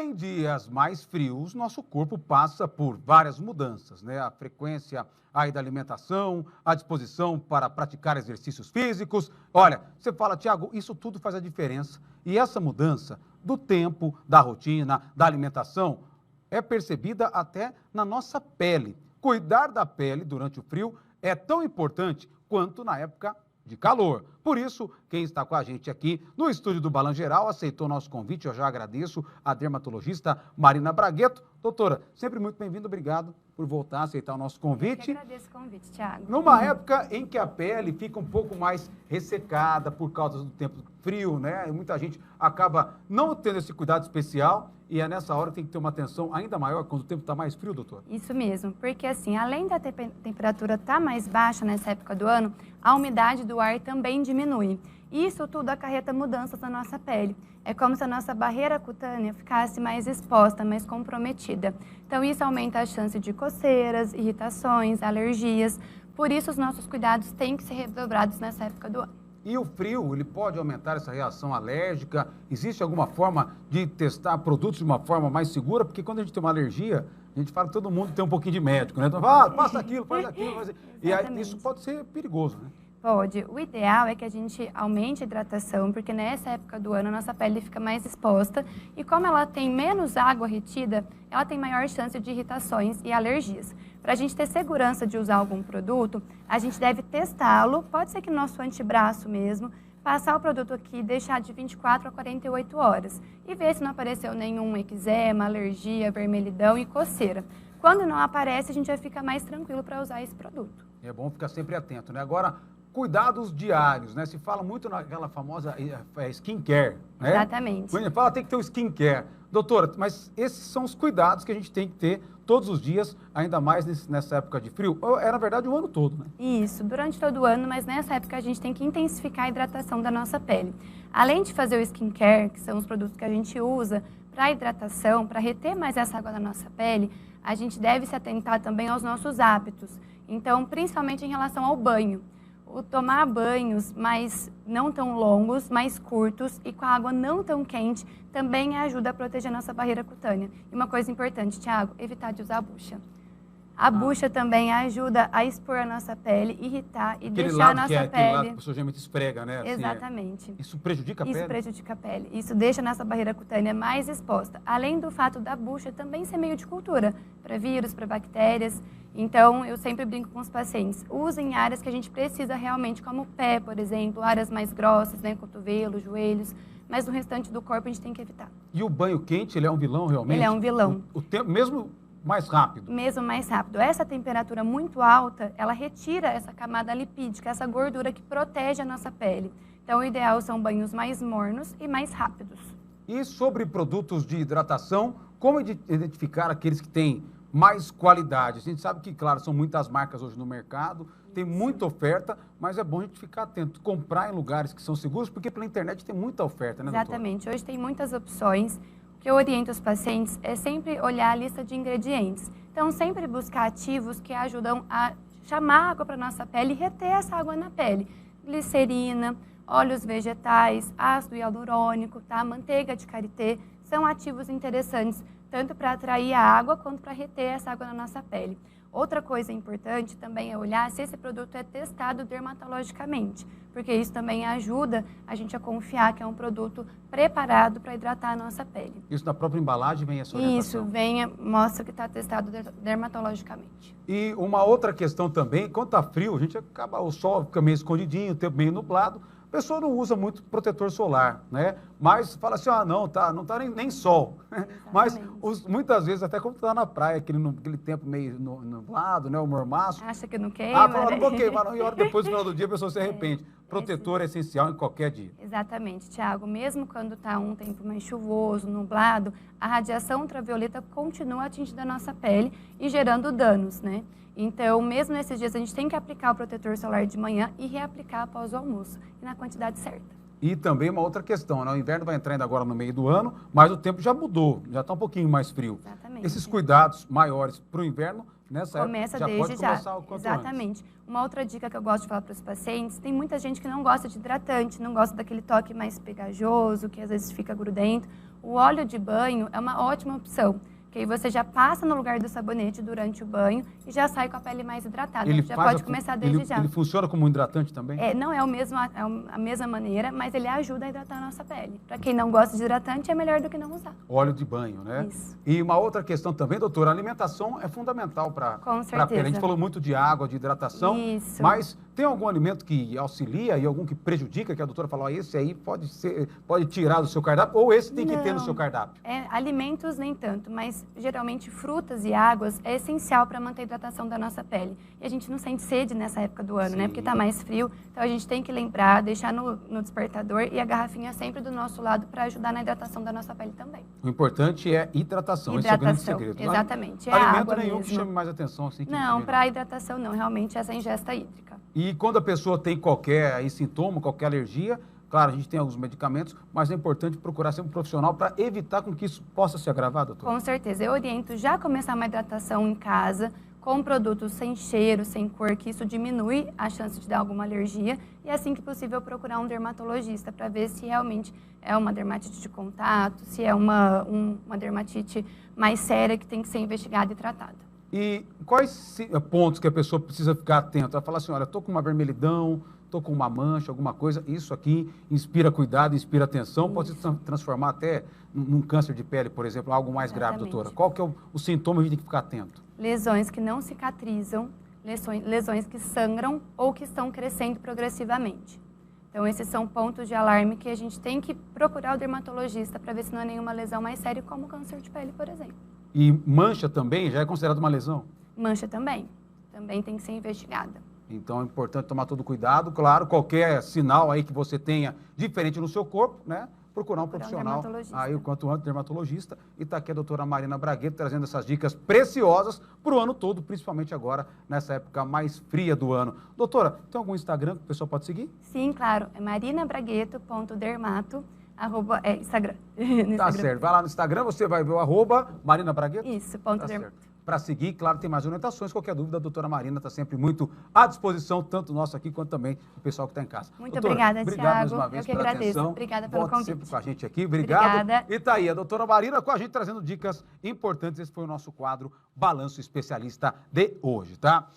Em dias mais frios, nosso corpo passa por várias mudanças, né? A frequência aí da alimentação, a disposição para praticar exercícios físicos. Olha, você fala, Tiago, isso tudo faz a diferença. E essa mudança do tempo, da rotina, da alimentação, é percebida até na nossa pele. Cuidar da pele durante o frio é tão importante quanto na época de calor. Por isso, quem está com a gente aqui no estúdio do Balan Geral aceitou nosso convite. Eu já agradeço a dermatologista Marina Bragueto. Doutora, sempre muito bem-vinda, obrigado por voltar a aceitar o nosso convite. Eu que agradeço o convite, Tiago. Numa época em que a pele fica um pouco mais ressecada por causa do tempo frio, né? E muita gente acaba não tendo esse cuidado especial e é nessa hora que tem que ter uma atenção ainda maior quando o tempo está mais frio, doutor. Isso mesmo, porque assim, além da temperatura estar mais baixa nessa época do ano, a umidade do ar também diminui. Isso tudo acarreta mudanças na nossa pele. É como se a nossa barreira cutânea ficasse mais exposta, mais comprometida. Então isso aumenta a chance de coceiras, irritações, alergias. Por isso os nossos cuidados têm que ser redobrados nessa época do ano. E o frio, ele pode aumentar essa reação alérgica? Existe alguma forma de testar produtos de uma forma mais segura? Porque quando a gente tem uma alergia, a gente fala que todo mundo tem um pouquinho de médico, né? Então, passa aquilo, faz aquilo, faz... E aí, isso pode ser perigoso, né? Pode. O ideal é que a gente aumente a hidratação, porque nessa época do ano a nossa pele fica mais exposta e como ela tem menos água retida, ela tem maior chance de irritações e alergias. Para a gente ter segurança de usar algum produto, a gente deve testá-lo, pode ser que no nosso antebraço mesmo, passar o produto aqui e deixar de 24 a 48 horas e ver se não apareceu nenhum eczema, alergia, vermelhidão e coceira. Quando não aparece, a gente já fica mais tranquilo para usar esse produto. É bom ficar sempre atento, né? Agora, cuidados diários, né? Se fala muito naquela famosa skincare, né? Exatamente. Quando fala tem que ter o skincare. Doutora, mas esses são os cuidados que a gente tem que ter todos os dias, ainda mais nessa época de frio. É, na verdade, o ano todo, né? Isso, durante todo o ano, mas nessa época a gente tem que intensificar a hidratação da nossa pele. Além de fazer o skincare, que são os produtos que a gente usa para hidratação, para reter mais essa água da nossa pele, a gente deve se atentar também aos nossos hábitos. Então, principalmente em relação ao banho. O tomar banhos mais não tão longos, mais curtos e com a água não tão quente também ajuda a proteger a nossa barreira cutânea. E uma coisa importante, Tiago, evitar de usar a bucha. A bucha também ajuda a expor a nossa pele, irritar e aquele deixar a lado nossa que é pele... aquele lado que a pessoa geralmente esfrega, né? Assim, Exatamente. Isso prejudica a pele? Isso prejudica a pele. Isso deixa a nossa barreira cutânea mais exposta. Além do fato da bucha também ser meio de cultura, para vírus, para bactérias. Então, eu sempre brinco com os pacientes, usem áreas que a gente precisa realmente, como o pé, por exemplo, áreas mais grossas, né, cotovelos, joelhos, mas no restante do corpo a gente tem que evitar. E o banho quente, ele é um vilão realmente? Ele é um vilão. O tempo, mesmo mais rápido? Mesmo mais rápido. Essa temperatura muito alta, ela retira essa camada lipídica, essa gordura que protege a nossa pele. Então, o ideal são banhos mais mornos e mais rápidos. E sobre produtos de hidratação, como identificar aqueles que têm mais qualidade? A gente sabe que, claro, são muitas marcas hoje no mercado, tem muita oferta, mas é bom a gente ficar atento, comprar em lugares que são seguros, porque pela internet tem muita oferta, né, doutora? Exatamente. Hoje tem muitas opções. O que eu oriento os pacientes é sempre olhar a lista de ingredientes. Então, sempre buscar ativos que ajudam a chamar água para a nossa pele e reter essa água na pele. Glicerina, óleos vegetais, ácido hialurônico, tá? Manteiga de karité, são ativos interessantes, tanto para atrair a água quanto para reter essa água na nossa pele. Outra coisa importante também é olhar se esse produto é testado dermatologicamente, porque isso também ajuda a gente a confiar que é um produto preparado para hidratar a nossa pele. Isso na própria embalagem vem essa orientação? Isso, mostra que está testado dermatologicamente. E uma outra questão também, quando está frio, a gente acaba, o sol fica meio escondidinho, o tempo meio nublado, a pessoa não usa muito protetor solar, né? Mas fala assim, não tá nem sol. Mas muitas vezes, até quando está na praia, aquele tempo meio nublado, né? O mormaço. Acha que não queima, fala, não vou queimar, não. E hora depois, no final do dia, a pessoa se arrepende. Protetor é essencial em qualquer dia. Exatamente, Tiago. Mesmo quando está um tempo mais chuvoso, nublado, a radiação ultravioleta continua atingindo a nossa pele e gerando danos, né? Então, mesmo nesses dias, a gente tem que aplicar o protetor solar de manhã e reaplicar após o almoço, e na quantidade certa. E também uma outra questão, né? O inverno vai entrando agora no meio do ano, mas o tempo já mudou, já está um pouquinho mais frio. Exatamente. Esses cuidados maiores para o inverno, nessa Começa época, desde pode começar o quanto Exatamente. antes. Uma outra dica que eu gosto de falar para os pacientes, tem muita gente que não gosta de hidratante, não gosta daquele toque mais pegajoso, que às vezes fica grudento. O óleo de banho é uma ótima opção, que aí você já passa no lugar do sabonete durante o banho e já sai com a pele mais hidratada. Ele Já faz pode começar desde já. Ele funciona como um hidratante também? Não é a mesma maneira, mas ele ajuda a hidratar a nossa pele. Para quem não gosta de hidratante, é melhor do que não usar. Óleo de banho, né? Isso. E uma outra questão também, doutora, a alimentação é fundamental para a pele. A gente falou muito de água, de hidratação, Isso. mas tem algum alimento que auxilia e algum que prejudica, que a doutora falou, esse aí pode tirar do seu cardápio, ou esse tem que ter no seu cardápio? Alimentos nem tanto, mas geralmente frutas e águas é essencial para manter a hidratação da nossa pele. E a gente não sente sede nessa época do ano, né? Porque está mais frio, então a gente tem que lembrar, deixar no despertador e a garrafinha sempre do nosso lado para ajudar na hidratação da nossa pele também. O importante é hidratação, esse é o grande segredo. Exatamente. Alimento nenhum que chame mais atenção. Assim, não, para hidratação não, realmente essa ingesta hídrica. E quando a pessoa tem qualquer sintoma, qualquer alergia, claro, a gente tem alguns medicamentos, mas é importante procurar ser um profissional para evitar com que isso possa se agravar, doutor? Com certeza. Eu oriento já começar uma hidratação em casa, com produtos sem cheiro, sem cor, que isso diminui a chance de dar alguma alergia. E assim que possível procurar um dermatologista para ver se realmente é uma dermatite de contato, se é uma dermatite mais séria que tem que ser investigada e tratada. E quais pontos que a pessoa precisa ficar atenta? Ela fala assim, olha, estou com uma vermelhidão, estou com uma mancha, alguma coisa, isso aqui inspira cuidado, inspira atenção, isso. Pode se transformar até num câncer de pele, por exemplo, algo mais grave, doutora. Qual que é o sintoma que a gente tem que ficar atento? Lesões que não cicatrizam, lesões que sangram ou que estão crescendo progressivamente. Então, esses são pontos de alarme que a gente tem que procurar o dermatologista para ver se não é nenhuma lesão mais séria, como câncer de pele, por exemplo. E mancha também já é considerada uma lesão? Mancha também tem que ser investigada. Então é importante tomar todo cuidado, claro, qualquer sinal aí que você tenha diferente no seu corpo, né? Procurar um profissional, aí o quanto antes, dermatologista. E está aqui a doutora Marina Bragueto trazendo essas dicas preciosas para o ano todo, principalmente agora, nessa época mais fria do ano. Doutora, tem algum Instagram que o pessoal pode seguir? Sim, claro, é marinabragueto.dermato. Instagram. Tá certo. Vai lá no Instagram, você vai ver o @Marina Bragueto. Isso, ponto dermato. Para seguir, claro, tem mais orientações. Qualquer dúvida, a doutora Marina está sempre muito à disposição, tanto nosso aqui quanto também o pessoal que está em casa. Muito obrigada, Thiago. Mais uma vez eu que pela agradeço. atenção. Obrigada pelo convite. Sempre com a gente aqui. Obrigado. Obrigada. E tá aí a doutora Marina com a gente trazendo dicas importantes. Esse foi o nosso quadro Balanço Especialista de hoje, tá?